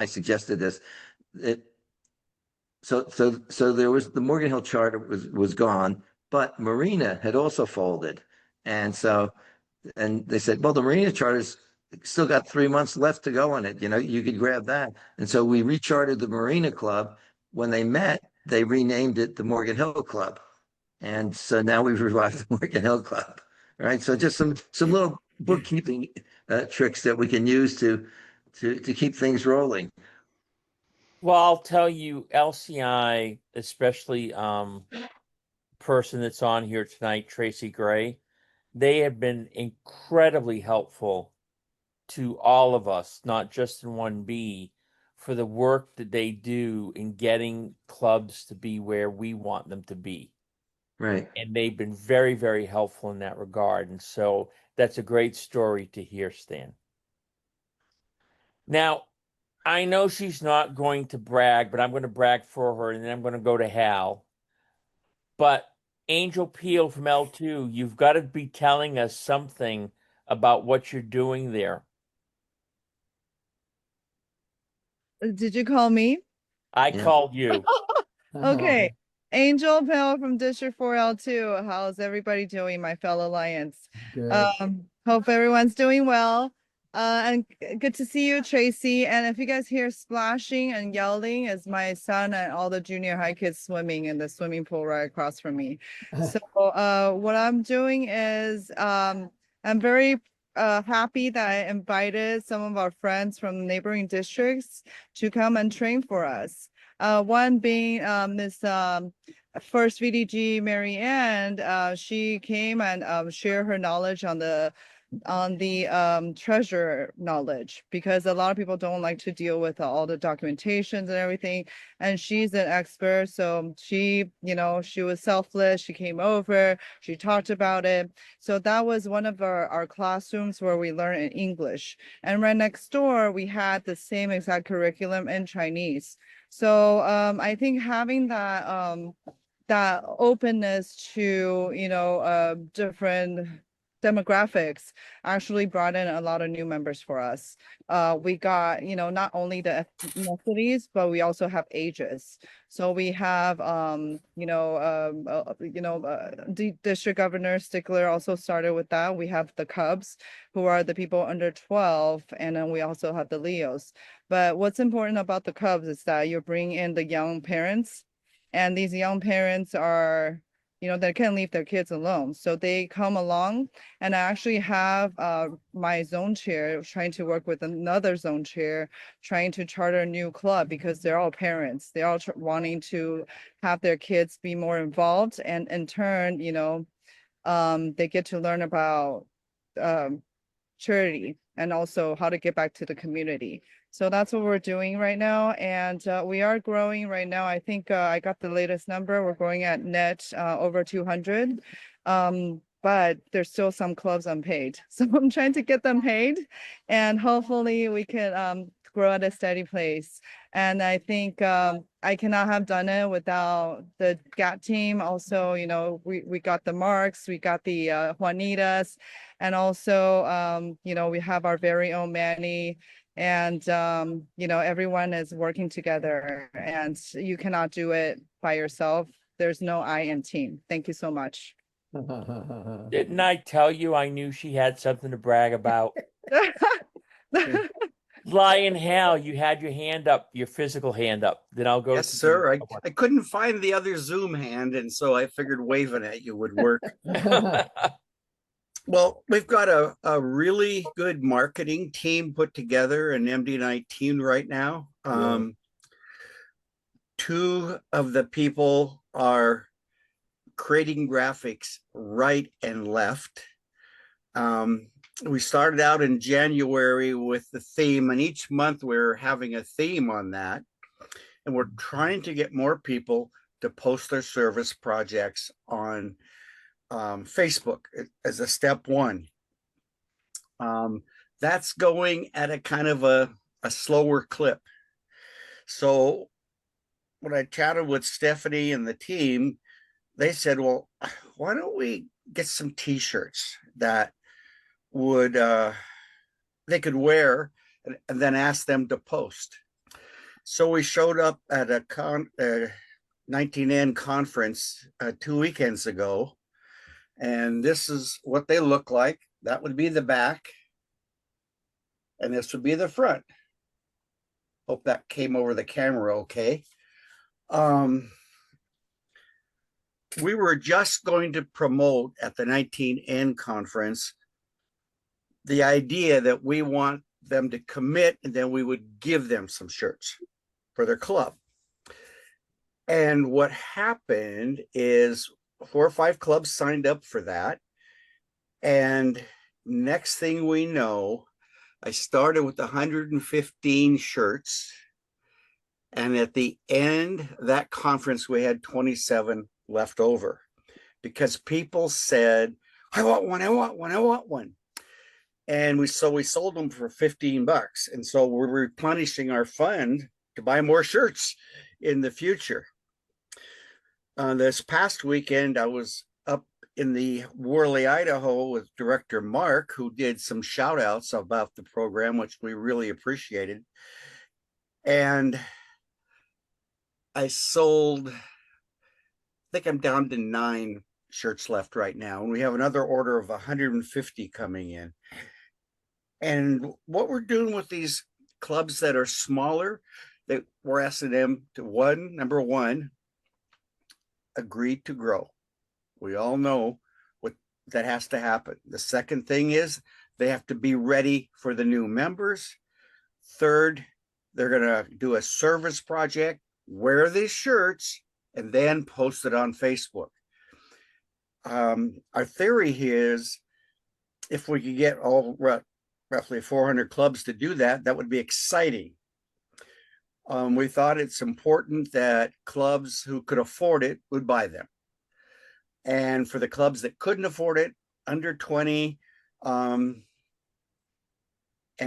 Speaker 19: suggested this. So there was the Morgan Hill charter was gone, but Marina had also folded, and they said, well, the Marina charter's still got 3 months left to go on it. You could grab that, and so we rechartered the Marina Club. When they met, they renamed it the Morgan Hill Club. And so now we've revived the Morgan Hill Club, right? So just some little bookkeeping tricks that we can use to keep things rolling.
Speaker 6: Well, I'll tell you, LCI, especially person that's on here tonight, Tracy Gray, they have been incredibly helpful to all of us, not just in 1B, for the work that they do in getting clubs to be where we want them to be.
Speaker 19: Right.
Speaker 6: And they've been very, very helpful in that regard. And so that's a great story to hear, Stan. Now, I know she's not going to brag, but I'm going to brag for her, and then I'm going to go to Hal. But Angel Peel from L2, you've got to be telling us something about what you're doing there.
Speaker 20: Did you call me?
Speaker 6: I called you.
Speaker 20: Okay. Angel Pell from District 4L2. How's everybody doing, my fellow Lions?
Speaker 4: Good.
Speaker 20: Hope everyone's doing well. And good to see you, Tracy. And if you guys hear splashing and yelling, it's my son and all the junior high kids swimming in the swimming pool right across from me. So what I'm doing is I'm very happy that I invited some of our friends from neighboring districts to come and train for us. One being Miss First VDG Mary Ann. She came and shared her knowledge on the treasure knowledge, because a lot of people don't like to deal with all the documentations and everything, and she's an expert. So she was selfless. She came over, she talked about it. So that was one of our classrooms where we learn in English, and right next door we had the same exact curriculum in Chinese. So I think having that openness to different demographics actually brought in a lot of new members for us. We got, you know, not only the ethnicities, but we also have ages. So we have, District Governor Stickler also started with that. We have the Cubs, who are the people under 12, and then we also have the Leos. But what's important about the Cubs is that you bring in the young parents, and these young parents are, you know, they can't leave their kids alone. So they come along, and I actually have my zone chair trying to work with another zone chair, trying to charter a new club, because they're all parents. They're all wanting to have their kids be more involved, and in turn, you know, they get to learn about charity and also how to get back to the community. So that's what we're doing right now. And we are growing right now. I think I got the latest number. We're growing at net over 200. But there's still some clubs unpaid. So I'm trying to get them paid, and hopefully we can grow at a steady pace. And I think I cannot have done it without the GAT team. Also, you know, we got the Marks, we got the Juanitas, and also, you know, we have our very own Manny. And, you know, everyone is working together, and you cannot do it by yourself. There's no I in team. Thank you so much.
Speaker 6: Didn't I tell you I knew she had something to brag about? Lion Hal, you had your hand up, your physical hand up. Then I'll go.
Speaker 21: Yes, sir. I couldn't find the other Zoom hand, and so I figured waving at you would work. Well, we've got a really good marketing team put together, an MD19 right now. Two of the people are creating graphics right and left. We started out in January with the theme, and each month we're having a theme on that. And we're trying to get more people to post their service projects on Facebook as a step one. That's going at a kind of a slower clip. So when I chatted with Stephanie and the team, they said, well, why don't we get some t-shirts that would they could wear and then ask them to post. So we showed up at a 19N conference 2 weekends ago, and this is what they look like. That would be the back, and this would be the front. Hope that came over the camera okay. We were just going to promote at the 19N conference the idea that we want them to commit, and then we would give them some shirts for their club. And what happened is 4 or 5 clubs signed up for that. And next thing we know, I started with 115 shirts. And at the end of that conference, we had 27 left over because people said, I want one, I want one, I want one. And we sold them for $15. And so we're replenishing our fund to buy more shirts in the future. This past weekend, I was up in the Worley, Idaho with Director Mark, who did some shout outs about the program, which we really appreciated. And I sold, I think I'm down to 9 shirts left right now. And we have another order of 150 coming in. And what we're doing with these clubs that are smaller, that we're asking them to number one, agree to grow. We all know what that has to happen. The second thing is they have to be ready for the new members. Third, they're going to do a service project, wear these shirts, and then post it on Facebook. Our theory is if we could get roughly 400 clubs to do that, that would be exciting. We thought it's important that clubs who could afford it would buy them. And for the clubs that couldn't afford it, under 20, and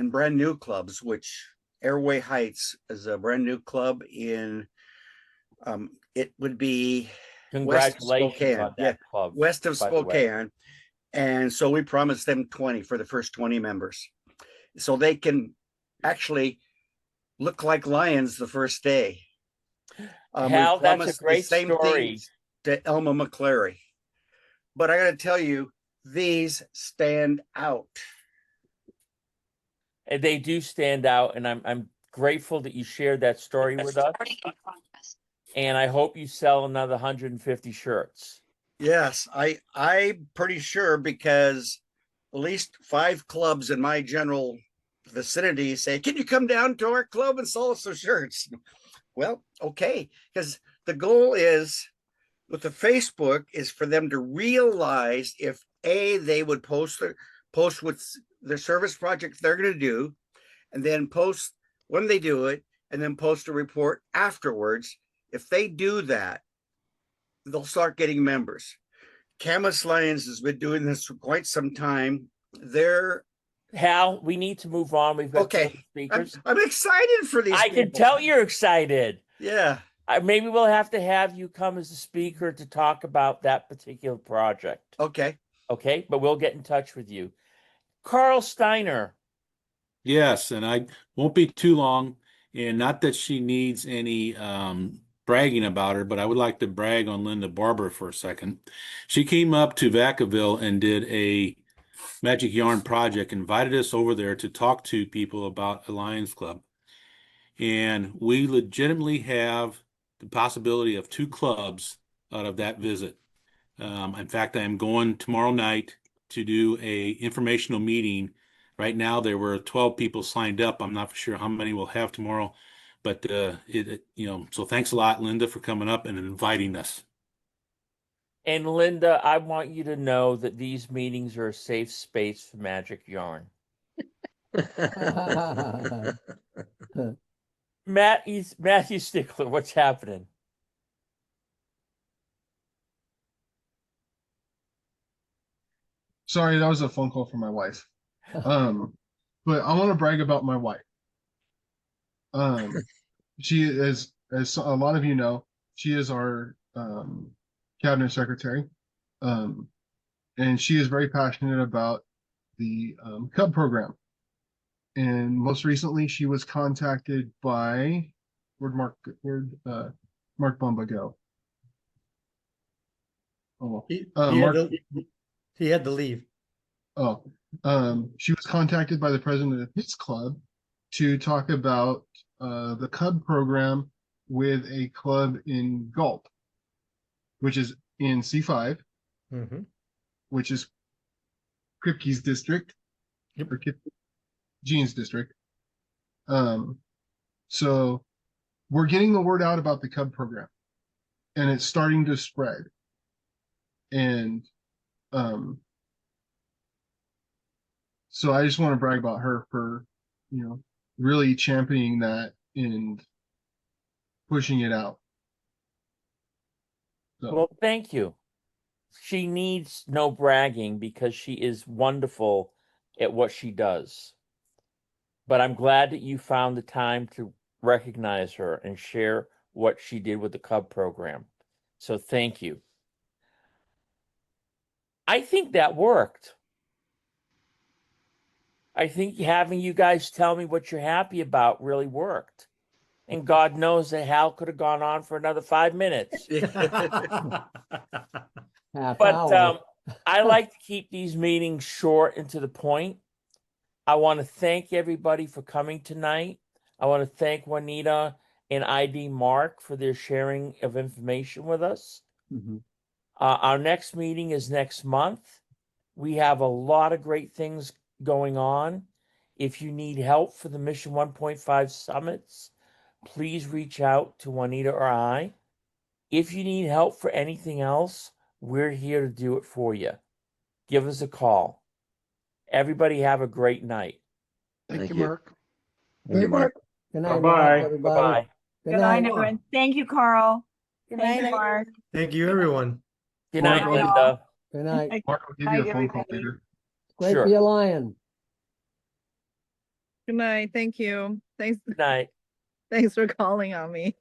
Speaker 21: brand new clubs, which Airway Heights is a brand new club in, it would be west of Spokane.
Speaker 6: On that club,
Speaker 21: west of Spokane. And so we promised them 20 for the first 20 members. So they can actually look like lions the first day.
Speaker 6: Hal,
Speaker 21: we
Speaker 6: that's a
Speaker 21: promised the
Speaker 6: great
Speaker 21: same
Speaker 6: story.
Speaker 21: thing to Elma McClary. But I got to tell you, these stand out.
Speaker 6: And they do stand out, and I'm grateful that you shared that story with us. And I hope you sell another 150 shirts.
Speaker 21: Yes, I'm pretty sure, because at least 5 clubs in my general vicinity say, "Can you come down to our club and sell us some shirts?" Well, okay, because the goal is with the Facebook is for them to realize if they would post with the service project they're going to do, and then post when they do it, and then post a report afterwards. If they do that, they'll start getting members. Camus Lions has been doing this for quite some time. They're
Speaker 6: Hal, we need to move on. We've got
Speaker 21: okay.
Speaker 6: two speakers.
Speaker 21: I'm excited for these.
Speaker 6: I can tell you're excited.
Speaker 21: Yeah.
Speaker 6: Maybe we'll have to have you come as a speaker to talk about that particular project.
Speaker 21: Okay.
Speaker 6: Okay, but we'll get in touch with you. Carl Steiner.
Speaker 3: Yes, and I won't be too long. And not that she needs any bragging about her, but I would like to brag on Linda Barber for a second. She came up to Vacaville and did a Magic Yarn project, invited us over there to talk to people about a Lions Club. And we legitimately have the possibility of 2 clubs out of that visit. In fact, I am going tomorrow night to do a informational meeting. Right now, there were 12 people signed up. I'm not sure how many we'll have tomorrow, but so thanks a lot, Linda, for coming up and inviting us.
Speaker 6: And Linda, I want you to know that these meetings are a safe space for Magic Yarn. Matthew Stickler, what's happening?
Speaker 10: Sorry, that was a phone call from my wife. But I want to brag about my wife. She is, as a lot of you know, she is our cabinet secretary. And she is very passionate about the Cub program. And most recently, she was contacted by where'd Mark Bumba go? Oh,
Speaker 22: he had to leave.
Speaker 10: Oh, she was contacted by the president of his club to talk about the Cub program with a club in Gulp, which is in C5, which is Kripke's district, or Gene's district. So we're getting the word out about the Cub program, and it's starting to spread. And so I just want to brag about her for, really championing that and pushing it out. So.
Speaker 6: Well, thank you. She needs no bragging because she is wonderful at what she does. But I'm glad that you found the time to recognize her and share what she did with the Cub program. So thank you. I think that worked. I think having you guys tell me what you're happy about really worked. And God knows that Hal could have gone on for another 5 minutes. But I like to keep these meetings short and to the point. I want to thank everybody for coming tonight. I want to thank Juanita and ID Mark for their sharing of information with us. Our next meeting is next month. We have a lot of great things going on. If you need help for the Mission 1.5 summits, please reach out to Juanita or I. If you need help for anything else, we're here to do it for you. Give us a call. Everybody have a great night.
Speaker 5: Thank you, Mark.
Speaker 19: Thank you, Mark.
Speaker 4: Good night,
Speaker 15: Bye-bye.
Speaker 4: Mark, everybody.
Speaker 6: Bye-bye.
Speaker 1: Good night, everyone. Thank you, Carl. Thank you, Mark.
Speaker 22: Thank you, everyone.
Speaker 6: Good
Speaker 10: Mark,
Speaker 6: night,
Speaker 10: I'll-
Speaker 6: Linda.
Speaker 4: Good night.
Speaker 10: Mark, I'll give
Speaker 1: Night,
Speaker 10: you a phone call
Speaker 1: everybody.
Speaker 10: later.
Speaker 4: Great
Speaker 6: Sure.
Speaker 4: to be a lion.
Speaker 20: Good night. Thank you.
Speaker 6: Good night.
Speaker 20: Thanks for calling on me.